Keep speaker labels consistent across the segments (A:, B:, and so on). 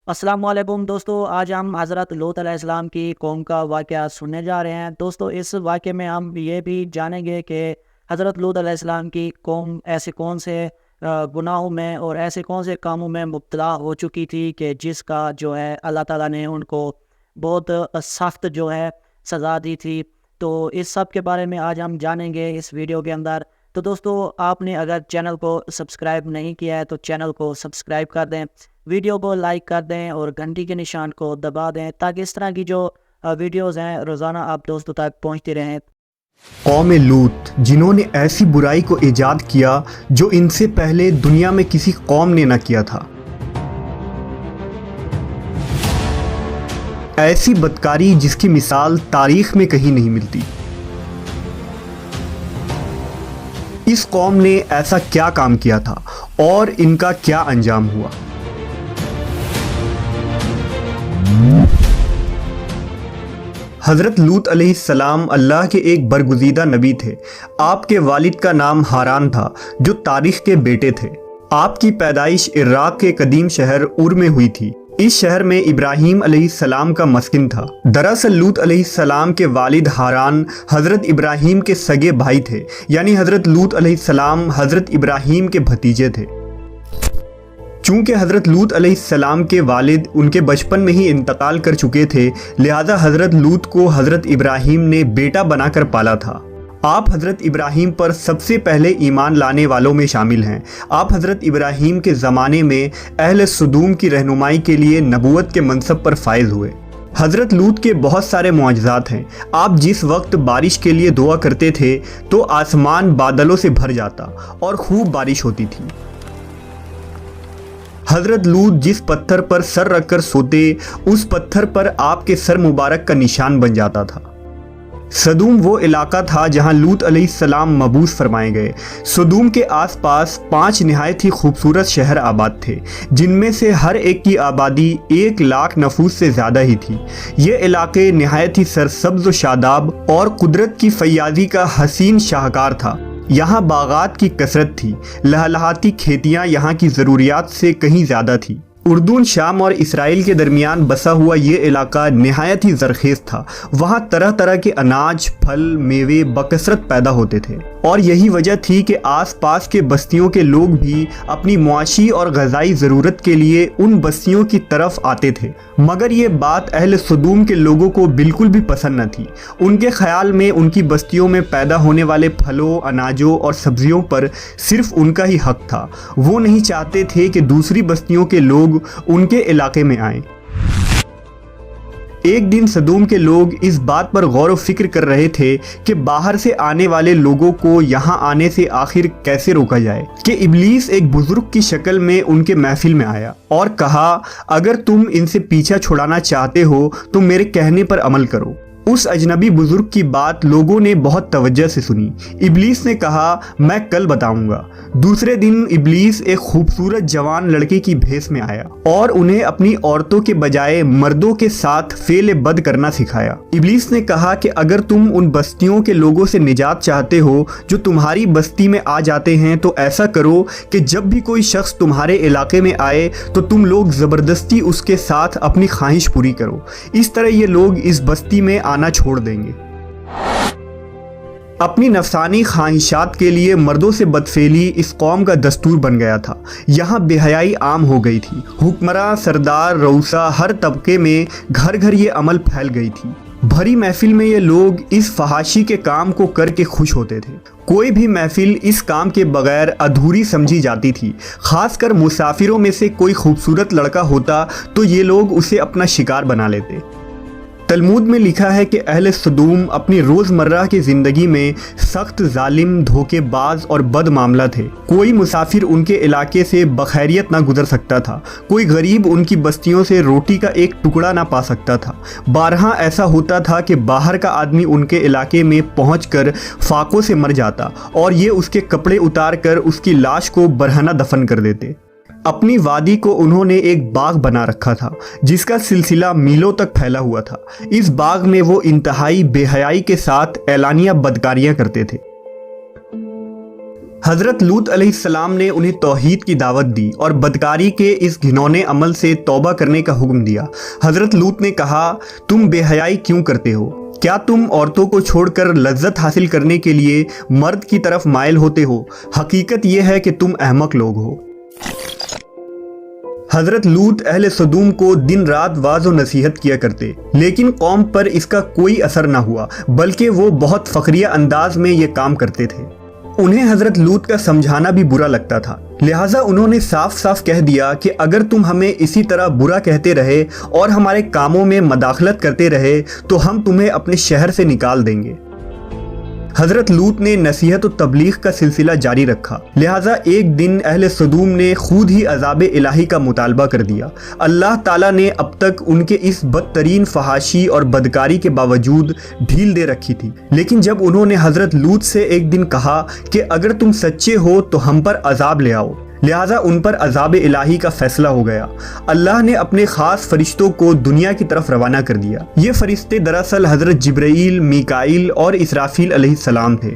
A: السلام علیکم دوستو، آج ہم حضرت لوط علیہ السلام کی قوم کا واقعہ سننے جا رہے ہیں۔ دوستو اس واقعے میں ہم یہ بھی جانیں گے کہ حضرت لوط علیہ السلام کی قوم ایسے کون سے گناہوں میں اور ایسے کون سے کاموں میں مبتلا ہو چکی تھی کہ جس کا جو ہے اللہ تعالیٰ نے ان کو بہت سخت جو ہے سزا دی تھی۔ تو اس سب کے بارے میں آج ہم جانیں گے اس ویڈیو کے اندر۔ تو دوستو آپ نے اگر چینل کو سبسکرائب نہیں کیا ہے تو چینل کو سبسکرائب کر دیں، ویڈیو کو لائک کر دیں اور گھنٹی کے نشان کو دبا دیں تاکہ اس طرح کی جو ویڈیوز ہیں روزانہ آپ دوستوں تک پہنچتی رہیں۔
B: قوم لوط جنہوں نے ایسی برائی کو ایجاد کیا جو ان سے پہلے دنیا میں کسی قوم نے نہ کیا تھا، ایسی بدکاری جس کی مثال تاریخ میں کہیں نہیں ملتی۔ اس قوم نے ایسا کیا کام کیا تھا اور ان کا کیا انجام ہوا؟ حضرت لوط علیہ السلام اللہ کے ایک برگزیدہ نبی تھے۔ آپ کے والد کا نام ہاران تھا جو تاریخ کے بیٹے تھے۔ آپ کی پیدائش عراق کے قدیم شہر اور میں ہوئی تھی۔ اس شہر میں ابراہیم علیہ السلام کا مسکن تھا۔ دراصل لوط علیہ السلام کے والد ہاران حضرت ابراہیم کے سگے بھائی تھے، یعنی حضرت لوط علیہ السلام حضرت ابراہیم کے بھتیجے تھے۔ چونکہ حضرت لوط علیہ السلام کے والد ان کے بچپن میں ہی انتقال کر چکے تھے، لہذا حضرت لوط کو حضرت ابراہیم نے بیٹا بنا کر پالا تھا۔ آپ حضرت ابراہیم پر سب سے پہلے ایمان لانے والوں میں شامل ہیں۔ آپ حضرت ابراہیم کے زمانے میں اہل سدوم کی رہنمائی کے لیے نبوت کے منصب پر فائز ہوئے۔ حضرت لوط کے بہت سارے معجزات ہیں۔ آپ جس وقت بارش کے لیے دعا کرتے تھے تو آسمان بادلوں سے بھر جاتا اور خوب بارش ہوتی تھی۔ حضرت لوط جس پتھر پر سر رکھ کر سوتے، اس پتھر پر آپ کے سر مبارک کا نشان بن جاتا تھا۔ سدوم وہ علاقہ تھا جہاں لوط علیہ السلام مبعوث فرمائے گئے۔ سدوم کے آس پاس 5 نہایت ہی خوبصورت شہر آباد تھے، جن میں سے ہر ایک کی آبادی 1,00,000 نفوس سے زیادہ ہی تھی۔ یہ علاقے نہایت ہی سرسبز و شاداب اور قدرت کی فیاضی کا حسین شاہکار تھا۔ یہاں باغات کی کثرت تھی، لہلہاتی کھیتیاں یہاں کی ضروریات سے کہیں زیادہ تھی۔ اردن، شام اور اسرائیل کے درمیان بسا ہوا یہ علاقہ نہایت ہی زرخیز تھا۔ وہاں طرح طرح کے اناج، پھل، میوے بکثرت پیدا ہوتے تھے، اور یہی وجہ تھی کہ آس پاس کے بستیوں کے لوگ بھی اپنی معاشی اور غذائی ضرورت کے لیے ان بستیوں کی طرف آتے تھے۔ مگر یہ بات اہل سدوم کے لوگوں کو بالکل بھی پسند نہ تھی۔ ان کے خیال میں ان کی بستیوں میں پیدا ہونے والے پھلوں، اناجوں اور سبزیوں پر صرف ان کا ہی حق تھا۔ وہ نہیں چاہتے تھے کہ دوسری بستیوں کے لوگ ان کے علاقے میں آئیں۔ ایک دن سدوم کے لوگ اس بات پر غور و فکر کر رہے تھے کہ باہر سے آنے والے لوگوں کو یہاں آنے سے آخر کیسے روکا جائے، کہ ابلیس ایک بزرگ کی شکل میں ان کے محفل میں آیا اور کہا، اگر تم ان سے پیچھا چھڑانا چاہتے ہو تو میرے کہنے پر عمل کرو۔ اس اجنبی بزرگ کی بات لوگوں نے بہت توجہ سے سنی۔ ابلیس نے کہا، میں کل بتاؤں گا۔ دوسرے دن ابلیس ایک خوبصورت جوان لڑکے کی بھیس میں آیا اور انہیں اپنی عورتوں کے بجائے مردوں کے ساتھ فعل بد کرنا سکھایا۔ ابلیس نے کہا کہ اگر تم ان بستیوں کے لوگوں سے نجات چاہتے ہو جو تمہاری بستی میں آ جاتے ہیں تو ایسا کرو کہ جب بھی کوئی شخص تمہارے علاقے میں آئے تو تم لوگ زبردستی اس کے ساتھ اپنی خواہش پوری کرو۔ اس طرح یہ لوگ اس بستی میں آنا چھوڑ دیں گے۔ اپنی نفسانی خواہشات کے لیے مردوں سے بدفعلی اس قوم کا دستور بن گیا تھا۔ یہاں بے حیائی عام ہو گئی تھی۔ حکمراں، سردار، رؤسا، ہر طبقے میں گھر گھر یہ عمل پھیل گئی تھی۔ بھری محفل میں یہ لوگ اس فحاشی کے کام کو کر کے خوش ہوتے تھے۔ کوئی بھی محفل اس کام کے بغیر ادھوری سمجھی جاتی تھی۔ خاص کر مسافروں میں سے کوئی خوبصورت لڑکا ہوتا تو یہ لوگ اسے اپنا شکار بنا لیتے۔ تلمود میں لکھا ہے کہ اہل سدوم اپنی روزمرہ کی زندگی میں سخت ظالم، دھوکے باز اور بد معاملہ تھے۔ کوئی مسافر ان کے علاقے سے بخیریت نہ گزر سکتا تھا۔ کوئی غریب ان کی بستیوں سے روٹی کا ایک ٹکڑا نہ پا سکتا تھا۔ بارہا ایسا ہوتا تھا کہ باہر کا آدمی ان کے علاقے میں پہنچ کر فاقوں سے مر جاتا اور یہ اس کے کپڑے اتار کر اس کی لاش کو برہنہ دفن کر دیتے۔ اپنی وادی کو انہوں نے ایک باغ بنا رکھا تھا جس کا سلسلہ میلوں تک پھیلا ہوا تھا۔ اس باغ میں وہ انتہائی بے حیائی کے ساتھ اعلانیہ بدکاریاں کرتے تھے۔ حضرت لوط علیہ السلام نے انہیں توحید کی دعوت دی اور بدکاری کے اس گھنونے عمل سے توبہ کرنے کا حکم دیا۔ حضرت لوط نے کہا، تم بے حیائی کیوں کرتے ہو؟ کیا تم عورتوں کو چھوڑ کر لذت حاصل کرنے کے لیے مرد کی طرف مائل ہوتے ہو؟ حقیقت یہ ہے کہ تم احمق لوگ ہو۔ حضرت لوط اہل سدوم کو دن رات واعظ و نصیحت کیا کرتے، لیکن قوم پر اس کا کوئی اثر نہ ہوا، بلکہ وہ بہت فخریہ انداز میں یہ کام کرتے تھے۔ انہیں حضرت لوط کا سمجھانا بھی برا لگتا تھا، لہٰذا انہوں نے صاف صاف کہہ دیا کہ اگر تم ہمیں اسی طرح برا کہتے رہے اور ہمارے کاموں میں مداخلت کرتے رہے تو ہم تمہیں اپنے شہر سے نکال دیں گے۔ حضرت لوط نے نصیحت و تبلیغ کا سلسلہ جاری رکھا، لہٰذا ایک دن اہل سدوم نے خود ہی عذاب الہی کا مطالبہ کر دیا۔ اللہ تعالیٰ نے اب تک ان کے اس بدترین فحاشی اور بدکاری کے باوجود ڈھیل دے رکھی تھی، لیکن جب انہوں نے حضرت لوط سے ایک دن کہا کہ اگر تم سچے ہو تو ہم پر عذاب لے آؤ، لہٰذا ان پر عذاب الہی کا فیصلہ ہو گیا۔ اللہ نے اپنے خاص فرشتوں کو دنیا کی طرف روانہ کر دیا۔ یہ فرشتے دراصل حضرت جبرائیل، میکائیل اور اسرافیل علیہ السلام تھے۔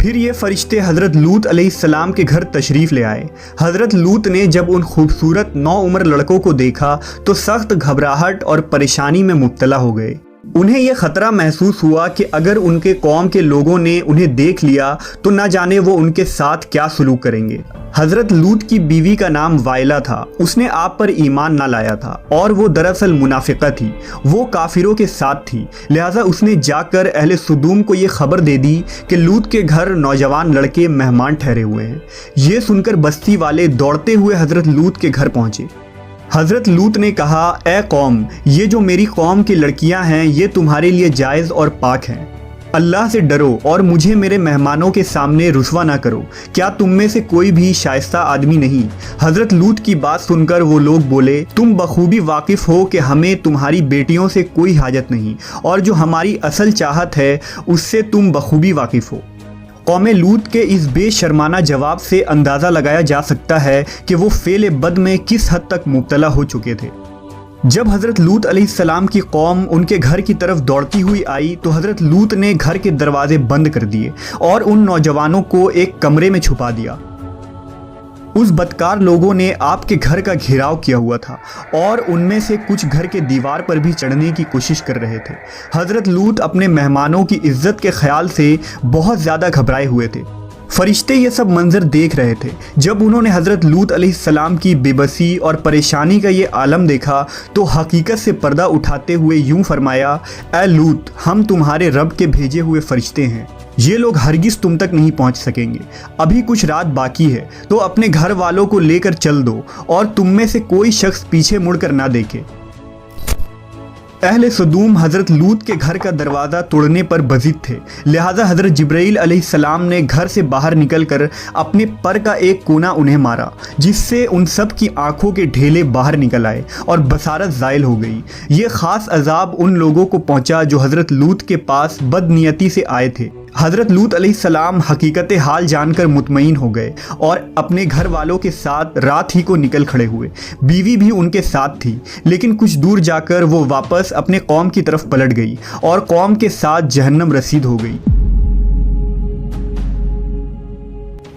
B: پھر یہ فرشتے حضرت لوط علیہ السلام کے گھر تشریف لے آئے۔ حضرت لوط نے جب ان خوبصورت نوعمر لڑکوں کو دیکھا تو سخت گھبراہٹ اور پریشانی میں مبتلا ہو گئے۔ انہیں یہ خطرہ محسوس ہوا کہ اگر ان کے قوم کے لوگوں نے انہیں دیکھ لیا تو نہ جانے وہ ان کے ساتھ کیا سلوک کریں گے۔ حضرت لوط کی بیوی کا نام وائلہ تھا، اس نے آپ پر ایمان نہ لایا تھا اور وہ دراصل منافقہ تھی، وہ کافروں کے ساتھ تھی، لہٰذا اس نے جا کر اہل سدوم کو یہ خبر دے دی کہ لوط کے گھر نوجوان لڑکے مہمان ٹھہرے ہوئے ہیں۔ یہ سن کر بستی والے دوڑتے ہوئے حضرت لوط کے گھر پہنچے۔ حضرت لوط نے کہا، اے قوم، یہ جو میری قوم کی لڑکیاں ہیں یہ تمہارے لیے جائز اور پاک ہیں۔ اللہ سے ڈرو اور مجھے میرے مہمانوں کے سامنے رسوا نہ کرو۔ کیا تم میں سے کوئی بھی شائستہ آدمی نہیں؟ حضرت لوط کی بات سن کر وہ لوگ بولے، تم بخوبی واقف ہو کہ ہمیں تمہاری بیٹیوں سے کوئی حاجت نہیں، اور جو ہماری اصل چاہت ہے اس سے تم بخوبی واقف ہو۔ قوم لوط کے اس بے شرمانہ جواب سے اندازہ لگایا جا سکتا ہے کہ وہ فعل بد میں کس حد تک مبتلا ہو چکے تھے۔ جب حضرت لوط علیہ السلام کی قوم ان کے گھر کی طرف دوڑتی ہوئی آئی تو حضرت لوط نے گھر کے دروازے بند کر دیے اور ان نوجوانوں کو ایک کمرے میں چھپا دیا۔ اس بدکار لوگوں نے آپ کے گھر کا گھیراؤ کیا ہوا تھا اور ان میں سے کچھ گھر کے دیوار پر بھی چڑھنے کی کوشش کر رہے تھے۔ حضرت لوط اپنے مہمانوں کی عزت کے خیال سے بہت زیادہ گھبرائے ہوئے تھے۔ فرشتے یہ سب منظر دیکھ رہے تھے۔ جب انہوں نے حضرت لوط علیہ السلام کی بے بسی اور پریشانی کا یہ عالم دیکھا تو حقیقت سے پردہ اٹھاتے ہوئے یوں فرمایا، اے لوط، ہم تمہارے رب کے بھیجے ہوئے فرشتے ہیں، یہ لوگ ہرگز تم تک نہیں پہنچ سکیں گے۔ ابھی کچھ رات باقی ہے تو اپنے گھر والوں کو لے کر چل دو اور تم میں سے کوئی شخص پیچھے مڑ کر نہ دیکھے۔ اہل سدوم حضرت لوط کے گھر کا دروازہ توڑنے پر بضد تھے، لہٰذا حضرت جبرائیل علیہ السلام نے گھر سے باہر نکل کر اپنے پر کا ایک کونا انہیں مارا، جس سے ان سب کی آنکھوں کے ڈھیلے باہر نکل آئے اور بصارت زائل ہو گئی۔ یہ خاص عذاب ان لوگوں کو پہنچا جو حضرت لوط کے پاس بد نیتی سے آئے تھے۔ حضرت لوط علیہ السلام حقیقت حال جان کر مطمئن ہو گئے اور اپنے گھر والوں کے ساتھ رات ہی کو نکل کھڑے ہوئے۔ بیوی بھی ان کے ساتھ تھی، لیکن کچھ دور جا کر وہ واپس اپنے قوم کی طرف پلٹ گئی اور قوم کے ساتھ جہنم رسید ہو گئی۔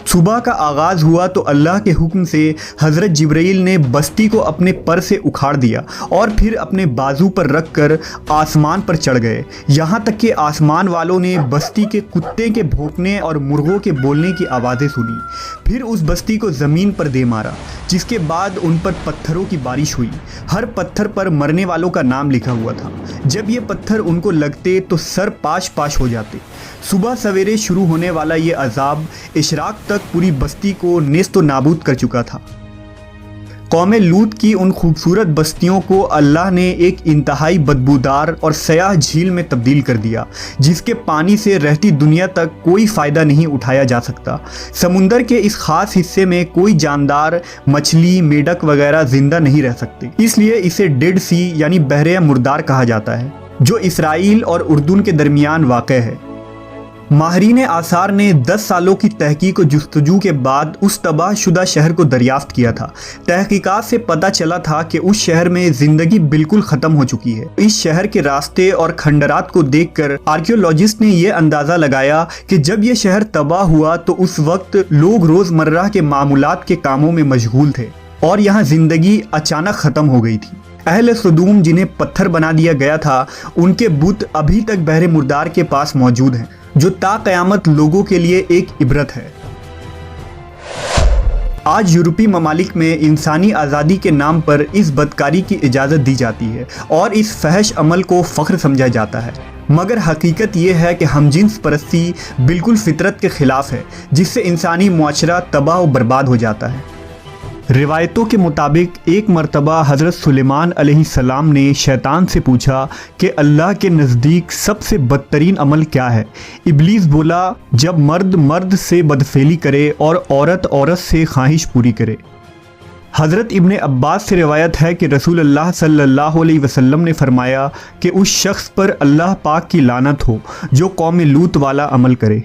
B: صبح کا آغاز ہوا تو اللہ کے حکم سے حضرت جبرائیل نے بستی کو اپنے پر سے اکھاڑ دیا اور پھر اپنے بازو پر رکھ کر آسمان پر چڑھ گئے، یہاں تک کہ آسمان والوں نے بستی کے کتے کے بھونکنے اور مرغوں کے بولنے کی آوازیں سنی۔ پھر اس بستی کو زمین پر دے مارا، جس کے بعد ان پر پتھروں کی بارش ہوئی۔ ہر پتھر پر مرنے والوں کا نام لکھا ہوا تھا۔ جب یہ پتھر ان کو لگتے تو سر پاش پاش ہو جاتے۔ صبح سویرے شروع ہونے والا یہ عذاب اشراق تک پوری بستی کو نیست و نابود کر چکا تھا۔ قوم لوط کی ان خوبصورت بستیوں کو اللہ نے ایک انتہائی بدبودار اور سیاہ جھیل میں تبدیل کر دیا، جس کے پانی سے رہتی دنیا تک کوئی فائدہ نہیں اٹھایا جا سکتا۔ سمندر کے اس خاص حصے میں کوئی جاندار، مچھلی، میڈک وغیرہ زندہ نہیں رہ سکتے، اس لیے اسے ڈیڈ سی یعنی بحر مردار کہا جاتا ہے، جو اسرائیل اور اردن کے درمیان واقع ہے۔ ماہرین آثار نے 10 سالوں کی تحقیق و جستجو کے بعد اس تباہ شدہ شہر کو دریافت کیا تھا۔ تحقیقات سے پتہ چلا تھا کہ اس شہر میں زندگی بالکل ختم ہو چکی ہے۔ اس شہر کے راستے اور کھنڈرات کو دیکھ کر آرکیولوجسٹ نے یہ اندازہ لگایا کہ جب یہ شہر تباہ ہوا تو اس وقت لوگ روزمرہ کے معمولات کے کاموں میں مشغول تھے اور یہاں زندگی اچانک ختم ہو گئی تھی۔ اہل صدوم جنہیں پتھر بنا دیا گیا تھا، ان کے بت ابھی تک بحر مردار کے پاس موجود ہیں، جو تا قیامت لوگوں کے لیے ایک عبرت ہے۔ آج یورپی ممالک میں انسانی آزادی کے نام پر اس بدکاری کی اجازت دی جاتی ہے اور اس فحش عمل کو فخر سمجھا جاتا ہے، مگر حقیقت یہ ہے کہ ہم جنس پرستی بالکل فطرت کے خلاف ہے، جس سے انسانی معاشرہ تباہ و برباد ہو جاتا ہے۔ روایتوں کے مطابق ایک مرتبہ حضرت سلیمان علیہ السلام نے شیطان سے پوچھا کہ اللہ کے نزدیک سب سے بدترین عمل کیا ہے؟ ابلیس بولا، جب مرد مرد سے بدفعلی کرے اور عورت عورت سے خواہش پوری کرے۔ حضرت ابن عباس سے روایت ہے کہ رسول اللہ صلی اللہ علیہ وسلم نے فرمایا کہ اس شخص پر اللہ پاک کی لعنت ہو جو قوم لوط والا عمل کرے۔